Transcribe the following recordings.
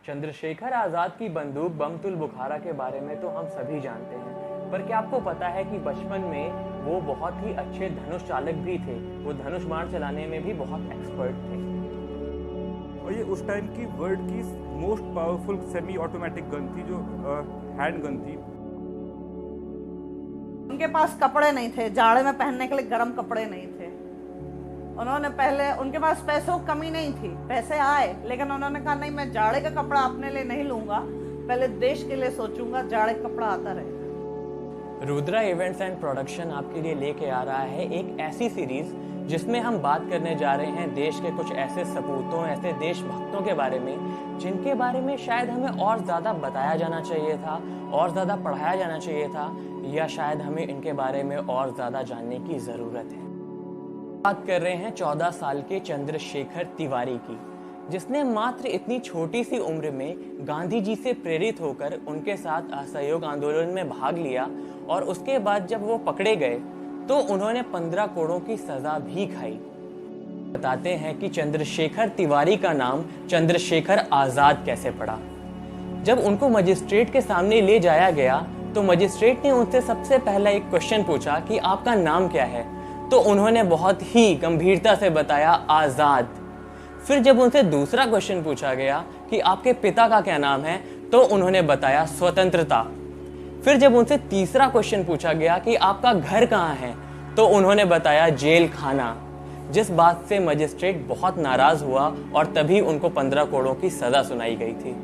चंद्रशेखर आजाद की बंदूक बमतुल बुखारा के बारे में तो हम सभी जानते हैं, पर क्या आपको पता है कि बचपन में वो बहुत ही अच्छे धनुष चालक भी थे। वो धनुष बाण चलाने में भी बहुत एक्सपर्ट थे। और ये उस टाइम की वर्ल्ड की most powerful semi automatic gun थी, जो हैंड गन थी। उनके पास कपड़े नहीं थे, जाड़े में पहनने के लिए गर्म कपड़े नहीं थे। उन्होंने पहले, उनके पास पैसों की कमी नहीं थी, पैसे आए, लेकिन उन्होंने कहा नहीं, मैं जाड़े का कपड़ा अपने लिए नहीं लूंगा, पहले देश के लिए सोचूंगा, जाड़े का कपड़ा आता रहेगा। रुद्रा इवेंट्स एंड प्रोडक्शन आपके लिए लेके आ रहा है एक ऐसी सीरीज जिसमें हम बात करने जा रहे हैं देश के कुछ ऐसे सपूतों, ऐसे देशभक्तों के बारे में जिनके बारे में शायद हमें और ज़्यादा बताया जाना चाहिए था, और ज़्यादा पढ़ाया जाना चाहिए था, या शायद हमें इनके बारे में और ज़्यादा जानने की ज़रूरत है। बात कर रहे हैं 14 साल के चंद्रशेखर तिवारी की, जिसने मात्र इतनी छोटी सी उम्र में गांधी जी से प्रेरित होकर उनके साथ असहयोग आंदोलन में भाग लिया, और उसके बाद जब वो पकड़े गए तो उन्होंने 15 कोड़ों की सजा भी खाई। बताते हैं कि चंद्रशेखर तिवारी का नाम चंद्रशेखर आजाद कैसे पड़ा। जब उनको मजिस्ट्रेट के सामने ले जाया गया तो मजिस्ट्रेट ने उनसे सबसे पहला एक क्वेश्चन पूछा कि आपका नाम क्या है, तो उन्होंने बहुत ही गंभीरता से बताया आजाद। फिर जब उनसे दूसरा क्वेश्चन पूछा गया कि आपके पिता का क्या नाम है, तो उन्होंने बताया स्वतंत्रता। फिर जब उनसे तीसरा क्वेश्चन पूछा गया कि आपका घर कहाँ है, तो उन्होंने बताया जेल खाना, जिस बात से मजिस्ट्रेट बहुत नाराज हुआ और तभी उनको 15 कोड़ों की सजा सुनाई गई थी।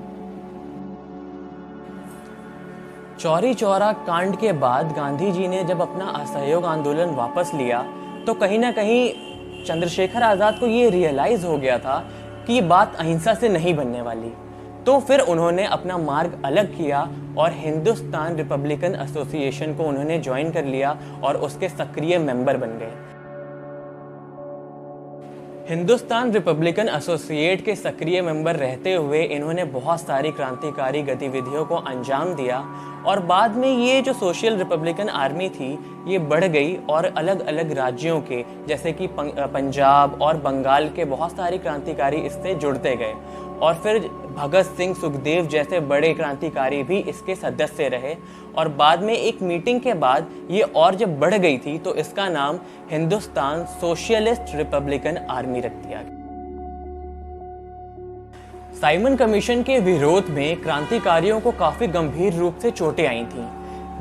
चौरी चौरा कांड के बाद गांधी जी ने जब अपना असहयोग आंदोलन वापस लिया तो कहीं ना कहीं चंद्रशेखर आजाद को ये रियलाइज हो गया था कि ये बात अहिंसा से नहीं बनने वाली। तो फिर उन्होंने अपना मार्ग अलग किया और हिंदुस्तान रिपब्लिकन एसोसिएशन को उन्होंने ज्वाइन कर लिया और उसके सक्रिय मेंबर बन गए। हिंदुस्तान रिपब्लिकन एसोसिएट के सक्रिय मेंबर रहते हुए इन्होंने बहुत सारी क्रांतिकारी गतिविधियों को अंजाम दिया, और बाद में ये जो सोशल रिपब्लिकन आर्मी थी ये बढ़ गई और अलग अलग राज्यों के जैसे कि पंजाब और बंगाल के बहुत सारे क्रांतिकारी इससे जुड़ते गए, और फिर भगत सिंह, सुखदेव जैसे बड़े क्रांतिकारी भी इसके सदस्य रहे। और बाद में एक मीटिंग के बाद ये और जब बढ़ गई थी तो इसका नाम हिंदुस्तान सोशलिस्ट रिपब्लिकन आर्मी रख दिया गया। साइमन कमीशन के विरोध में क्रांतिकारियों को काफी गंभीर रूप से चोटें आई थीं,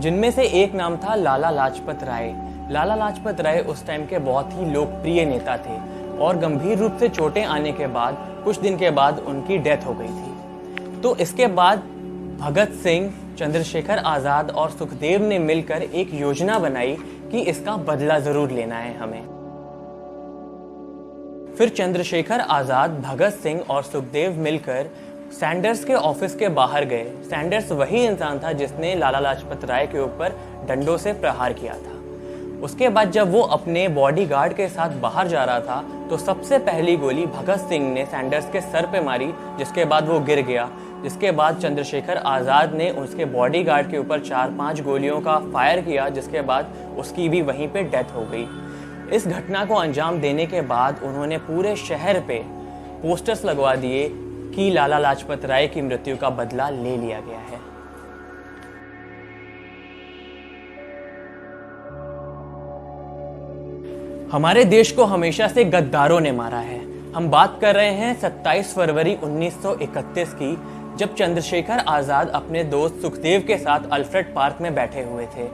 जिनमें से एक नाम था लाला लाजपत राय। लाला लाजपत राय उस टाइम के बहुत ही लोकप्रिय नेता थे, और गंभीर रूप से चोटें आने के बाद कुछ दिन के बाद उनकी डेथ हो गई थी। तो इसके बाद भगत सिंह, चंद्रशेखर आजाद और सुखदेव ने मिलकर एक योजना बनाई कि इसका बदला जरूर लेना है हमें। फिर चंद्रशेखर आजाद, भगत सिंह और सुखदेव मिलकर सैंडर्स के ऑफिस के बाहर गए। सैंडर्स वही इंसान था जिसने लाला लाजपत राय के ऊपर डंडों से प्रहार किया था। उसके बाद जब वो अपने बॉडीगार्ड के साथ बाहर जा रहा था तो सबसे पहली गोली भगत सिंह ने सैंडर्स के सर पे मारी, जिसके बाद वो गिर गया। जिसके बाद चंद्रशेखर आजाद ने उसके बॉडीगार्ड के ऊपर 4-5 गोलियों का फायर किया, जिसके बाद उसकी भी वहीं पे डेथ हो गई। इस घटना को अंजाम देने के बाद उन्होंने पूरे शहर पे पोस्टर्स लगवा दिए कि लाला लाजपत राय की मृत्यु का बदला ले लिया गया है। हमारे देश को हमेशा से गद्दारों ने मारा है। हम बात कर रहे हैं 27 फरवरी 1931 की, जब चंद्रशेखर आजाद अपने दोस्त सुखदेव के साथ अल्फ्रेड पार्क में बैठे हुए थे।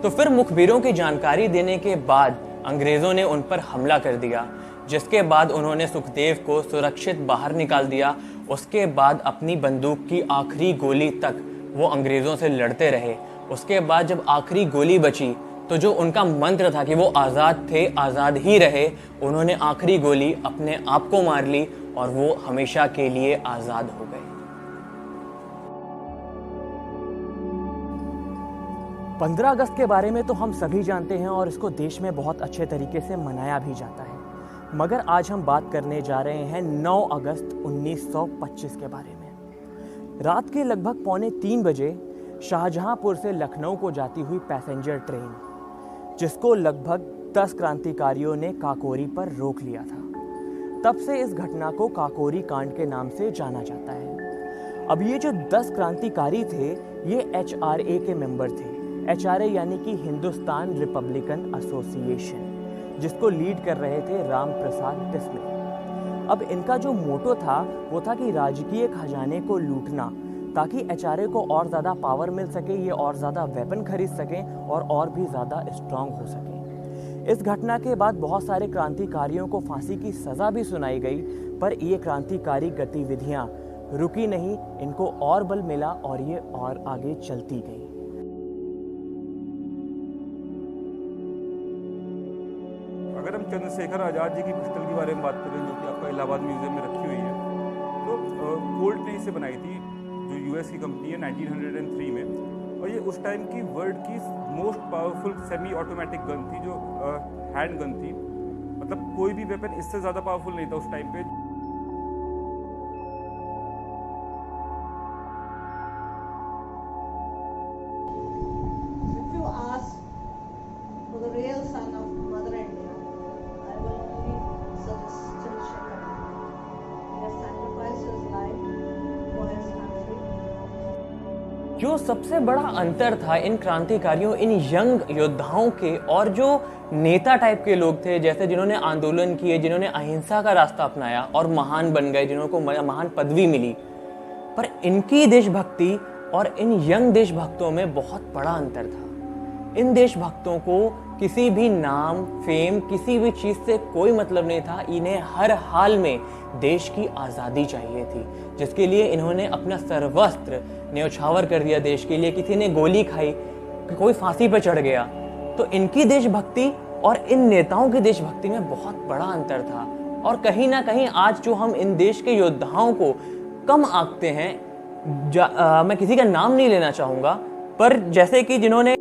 तो फिर मुखबिरों की जानकारी देने के बाद अंग्रेजों ने उन पर हमला कर दिया, जिसके बाद उन्होंने सुखदेव को सुरक्षित बाहर निकाल दिया। उसके बाद अपनी बंदूक की आखिरी गोली तक वो अंग्रेजों से लड़ते रहे। उसके बाद जब आखिरी गोली बची तो जो उनका मंत्र था कि वो आज़ाद थे, आज़ाद ही रहे, उन्होंने आखिरी गोली अपने आप को मार ली और वो हमेशा के लिए आज़ाद हो गए। 15 अगस्त के बारे में तो हम सभी जानते हैं और इसको देश में बहुत अच्छे तरीके से मनाया भी जाता है, मगर आज हम बात करने जा रहे हैं 9 अगस्त 1925 के बारे में। रात के लगभग 2:45 बजे शाहजहांपुर से लखनऊ को जाती हुई पैसेंजर ट्रेन, जिसको लगभग 10 क्रांतिकारियों ने काकोरी पर रोक लिया था, तब से इस घटना को काकोरी कांड के नाम से जाना जाता है। अब ये जो 10 क्रांतिकारी थे ये HRA के मेंबर थे। HRA यानी कि हिंदुस्तान रिपब्लिकन एसोसिएशन, जिसको लीड कर रहे थे राम प्रसाद बिस्मिल। अब इनका जो मोटो था वो था कि राजकीय खजाने को लूटना, ताकि HRA को और ज़्यादा पावर मिल सके, ये और ज़्यादा वेपन खरीद सकें और भी ज़्यादा स्ट्रांग हो सकें। इस घटना के बाद बहुत सारे क्रांतिकारियों को फांसी की सज़ा भी सुनाई गई, पर ये क्रांतिकारी गतिविधियाँ रुकी नहीं, इनको और बल मिला और ये और आगे चलती गई। अगर हम चंद्रशेखर आज़ाद जी की पिस्टल के बारे में बात करें, जो कि आपका इलाहाबाद म्यूजियम में रखी हुई है, तो कोल्ट ने इसे बनाई थी, जो यूएस की कंपनी है, 1903 में। और ये उस टाइम की वर्ल्ड की most powerful semi automatic gun थी, जो हैंड गन थी। मतलब कोई भी वेपन इससे ज़्यादा पावरफुल नहीं था उस टाइम पे। If you ask for the real son of Mother India, I will only suggest Chandrasekhar. He has sacrificed his life for his country. जो सबसे बड़ा अंतर था इन क्रांतिकारियों, इन यंग योद्धाओं के और जो नेता टाइप के लोग थे, जैसे जिन्होंने आंदोलन किए, जिन्होंने अहिंसा का रास्ता अपनाया और महान बन गए, जिन्होंने महान पदवी मिली, पर इनकी देशभक्ति और इन यंग देशभक्तों में बहुत बड़ा अंतर था। इन देशभक्तों को किसी भी नाम, फेम, किसी भी चीज़ से कोई मतलब नहीं था। इन्हें हर हाल में देश की आज़ादी चाहिए थी, जिसके लिए इन्होंने अपना सर्वस्त्र न्यौछावर कर दिया देश के लिए। किसी ने गोली खाई, कोई फांसी पर चढ़ गया। तो इनकी देशभक्ति और इन नेताओं की देशभक्ति में बहुत बड़ा अंतर था। और कहीं ना कहीं आज जो हम इन देश के योद्धाओं को कम आंकते हैं, मैं किसी का नाम नहीं लेना चाहूँगा, पर जैसे कि जिन्होंने